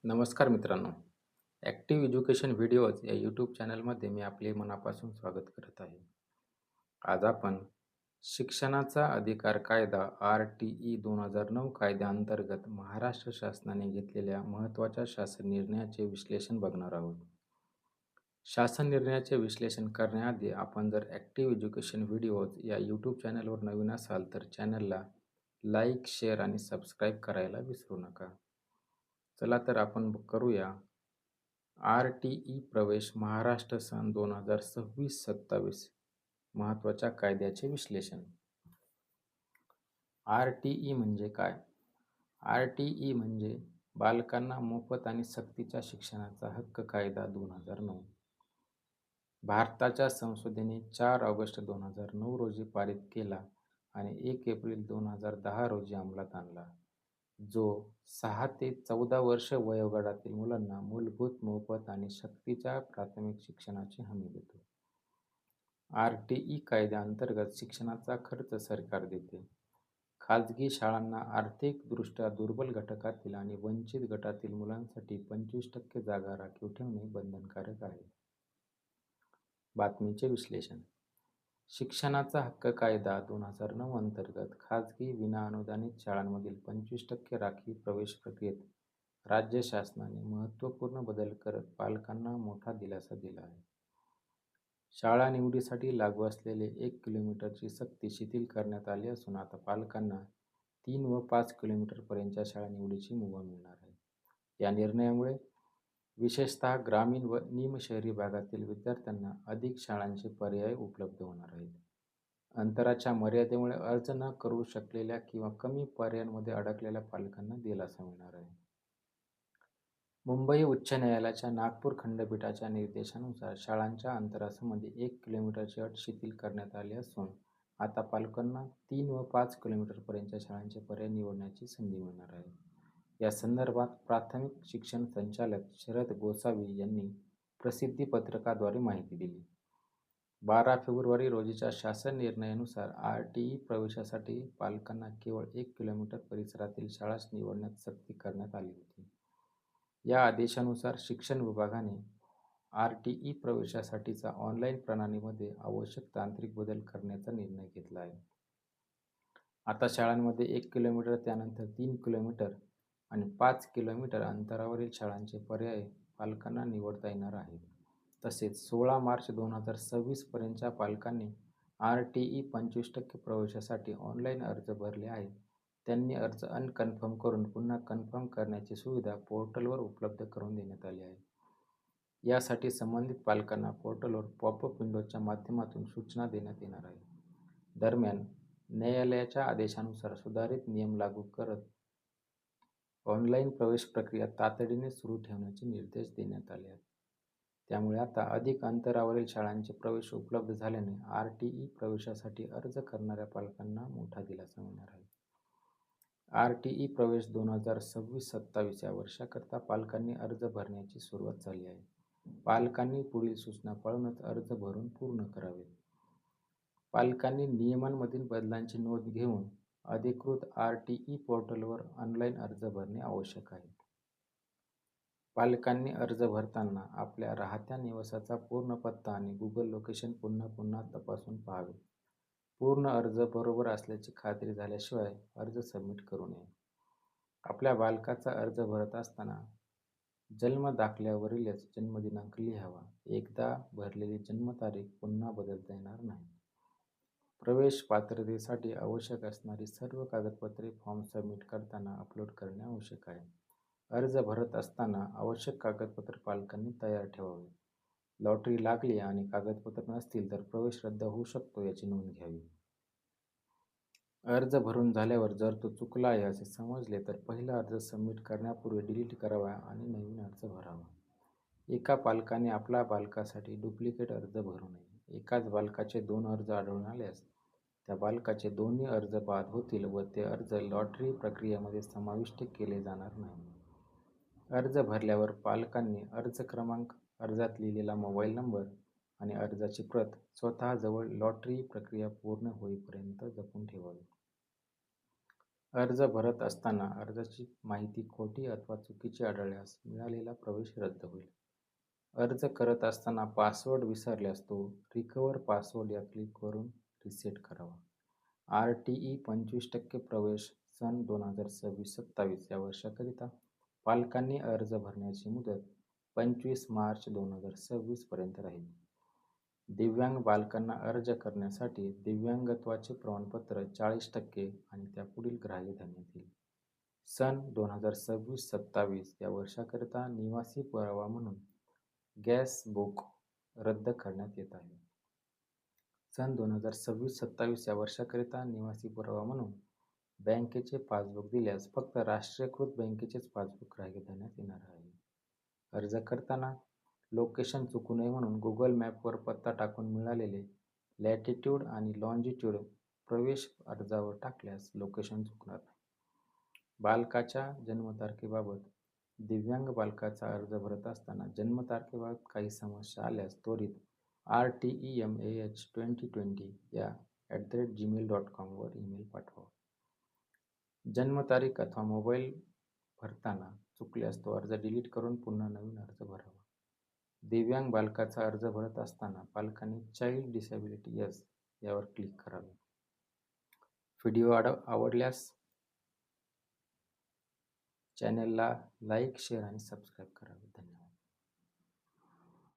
नमस्कार मित्रांनो. Active education videos या यूट्यूब चॅनलमध्ये मी आपले मनापासून स्वागत करत आहे. आज आपण शिक्षणाचा अधिकार कायदा RTE 2009 कायद्याअंतर्गत महाराष्ट्र शासनाने घेतलेल्या महत्त्वाच्या शासन निर्णयाचे विश्लेषण बघणार आहोत. शासन निर्णयाचे विश्लेषण करण्याआधी आपण जर ॲक्टिव्ह एज्युकेशन व्हिडिओज या यूट्यूब चॅनलवर नवीन असाल तर चॅनलला लाईक, शेअर आणि सबस्क्राईब करायला विसरू नका. चला तर आपण करूया RTE प्रवेश महाराष्ट्र सन 2026-27 महत्त्वाच्या कायद्याचे विश्लेषण. RTE म्हणजे काय? RTE म्हणजे बालकांना मोफत आणि सक्तीच्या शिक्षणाचा हक्क कायदा 2009. भारताच्या संसदेने 4 ऑगस्ट 2009 रोजी पारित केला आणि 1 एप्रिल 2010 रोजी अंमलात आणला, जो 6 ते 14 वर्ष वयोगटातील मुलांना मूलभूत, मोफत आणि सक्तीच्या प्राथमिक शिक्षणाची हमी देतो. RTE कायद्याअंतर्गत शिक्षणाचा खर्च सरकार देते. खाजगी शाळांना आर्थिकदृष्ट्या दुर्बल घटकातील आणि वंचित गटातील मुलांसाठी 25% जागा राखीव ठेवणे बंधनकारक आहे. बातमीचे विश्लेषण. शिक्षणाचा हक्क कायदा 2009 अंतर्गत खाजगी विनाअनुदानित शाळांमधील 25% राखीव प्रवेश प्रक्रियेत राज्य शासनाने महत्त्वपूर्ण बदल करत पालकांना मोठा दिलासा दिला आहे. शाळा निवडीसाठी लागू असलेले 1 किलोमीटरची सक्ती शिथिल करण्यात आली असून आता पालकांना 3 व 5 किलोमीटरपर्यंतच्या शाळा निवडीची मुभा मिळणार आहे. या निर्णयामुळे विशेषतः ग्रामीण व निमशहरी भागातील विद्यार्थ्यांना अधिक शाळांचे पर्याय उपलब्ध होणार आहेत. अंतराच्या मर्यादेमुळे अर्ज न करू शकलेल्या किंवा कमी पर्यायांमध्ये अडकलेल्या पालकांना दिलासा मिळणार आहे. मुंबई उच्च न्यायालयाच्या नागपूर खंडपीठाच्या निर्देशानुसार शाळांच्या अंतरासंबंधी 1 किलोमीटरची अट शिथिल करण्यात आली असून आता पालकांना 3 व 5 किलोमीटरपर्यंतच्या शाळांचे पर्याय निवडण्याची संधी मिळणार आहे. या संदर्भात प्राथमिक शिक्षण संचालक शरद गोसावी यांनी प्रसिद्धी पत्रकाद्वारे माहिती दिली. 12 फेब्रुवारी रोजीच्या शासन निर्णयानुसार RTE प्रवेशासाठी पालकांना केवळ 1 किलोमीटर परिसरातील शाळाच निवडण्यात सक्ती करण्यात आली होती. या आदेशानुसार शिक्षण विभागाने RTE प्रवेशासाठीचा ऑनलाईन प्रणालीमध्ये आवश्यक तांत्रिक बदल करण्याचा निर्णय घेतला आहे. आता शाळांमध्ये 1 किलोमीटर, त्यानंतर 3 किलोमीटर आणि 5 किलोमीटर अंतरावरील शाळांचे पर्याय पालकांना निवडता येणार आहेत. तसेच 16 मार्च 2026 पर्यंतच्या पालकांनी RTE 25% प्रवेशासाठी ऑनलाईन अर्ज भरले आहेत, त्यांनी अर्ज अनकन्फर्म करून पुन्हा कन्फर्म करण्याची सुविधा पोर्टलवर उपलब्ध करून देण्यात आली आहे. यासाठी संबंधित पालकांना पोर्टलवर पॉपअप विंडोच्या माध्यमातून सूचना देण्यात येणार आहे. दरम्यान, न्यायालयाच्या आदेशानुसार सुधारित नियम लागू करत ऑनलाईन प्रवेश प्रक्रिया तातडीने सुरू ठेवण्याचे निर्देश देण्यात आले आहेत. त्यामुळे आता अधिक अंतरावरील शाळांचे प्रवेश उपलब्ध झाल्याने RTE प्रवेशासाठी अर्ज करणाऱ्या पालकांना मोठा दिलासा मिळणार आहे. RTE प्रवेश 2026-27 या वर्षाकरता पालकांनी अर्ज भरण्याची सुरुवात झाली आहे. पालकांनी पुढील सूचना पाळूनच अर्ज भरून पूर्ण करावेत. पालकांनी नियमांमधील बदलांची नोंद घेऊन अधिकृत RTE पोर्टलवर ऑनलाईन अर्ज भरणे आवश्यक आहे. पालकांनी अर्ज भरताना आपल्या राहत्या निवासाचा पूर्ण पत्ता आणि Google लोकेशन पुन्हा पुन्हा तपासून पाहावे. पूर्ण अर्ज बरोबर असल्याची खात्री झाल्याशिवाय अर्ज सबमिट करू नये. आपल्या बालकाचा अर्ज भरत असताना जन्म दाखल्यावरीलच जन्मदिनांक लिहावा. एकदा भरलेली जन्मतारीख पुन्हा बदलता येणार नाही. प्रवेश पात्रतेसाठी आवश्यक असणारी सर्व कागदपत्रे फॉर्म सबमिट करताना अपलोड करणे आवश्यक आहे. अर्ज भरत असताना आवश्यक कागदपत्रे पालकांनी तयार ठेवावे. लॉटरी लागली आणि कागदपत्रे नसतील तर प्रवेश रद्द होऊ शकतो याची नोंद घ्यावी. अर्ज भरून झाल्यावर जर तो चुकला आहे असे समजले तर पहिला अर्ज सबमिट करण्यापूर्वी डिलीट करावा आणि नवीन अर्ज भरावा. एका पालकाने आपल्या बालकासाठी डुप्लिकेट अर्ज भरू नये. एकाच बालकाचे 2 अर्ज आढळून आल्यास त्या बालकाचे दोन्ही अर्ज बाद होतील व ते अर्ज लॉटरी प्रक्रियेमध्ये समाविष्ट केले जाणार नाही. अर्ज भरल्यावर पालकांनी अर्ज क्रमांक, अर्जात लिहिलेला मोबाईल नंबर आणि अर्जाची प्रत स्वतःजवळ लॉटरी प्रक्रिया पूर्ण होईपर्यंत जपून ठेवावी. अर्ज भरत असताना अर्जाची माहिती खोटी अथवा चुकीची आढळल्यास मिळालेला प्रवेश रद्द होईल. अर्ज करत असताना पासवर्ड विसरल्यास तो रिकव्हर पासवर्ड या क्लिक करून रिसेट करावा. आर-टी-ई 25% प्रवेश सन 2026-27 या वर्षाकरिता पालकांनी अर्ज भरण्याची मुदत 25 मार्च 2026 पर्यंत राहील. दिव्यांग बालकांना अर्ज करण्यासाठी दिव्यांगत्वाचे प्रमाणपत्र 40% आणि त्यापुढील ग्राह्य धरण्यात येईल. सन 2026-27 या वर्षाकरिता निवासी पुरावा म्हणून गॅस बुक रद्द करण्यात येत आहे. सन 2026-27 या वर्षाकरिता निवासी पुरावा म्हणून बँकेचे पासबुक दिल्यास फक्त राष्ट्रीयकृत बँकेचेच पासबुक ग्राह्य धरण्यात येणार आहे. अर्ज करताना लोकेशन चुकू नये म्हणून गुगल मॅपवर पत्ता टाकून मिळालेले लॅटिट्यूड आणि लॉन्जिट्यूड प्रवेश अर्जावर टाकल्यास लोकेशन चुकणार नाही. बालकाच्या जन्मतारखेबाबत दिव्यांग बालकाचा अर्ज भरत असताना जन्मतारखेबाबत काही समस्या आल्यास त्वरित rtimah2020 या @gmail.com वर ईमेल पाठवा. जन्मतारीख अथवा मोबाईल भरताना चुकल्यास तो अर्ज डिलीट करून पुन्हा नवीन अर्ज भरावा. दिव्यांग बालकाचा अर्ज भरत असताना पालकांनी चाइल्ड डिसॅबिलिटी येस यावर क्लिक करावे. व्हिडिओ आवडल्यास चॅनेलला लाईक, शेअर आणि सबस्क्राईब करावे. धन्यवाद.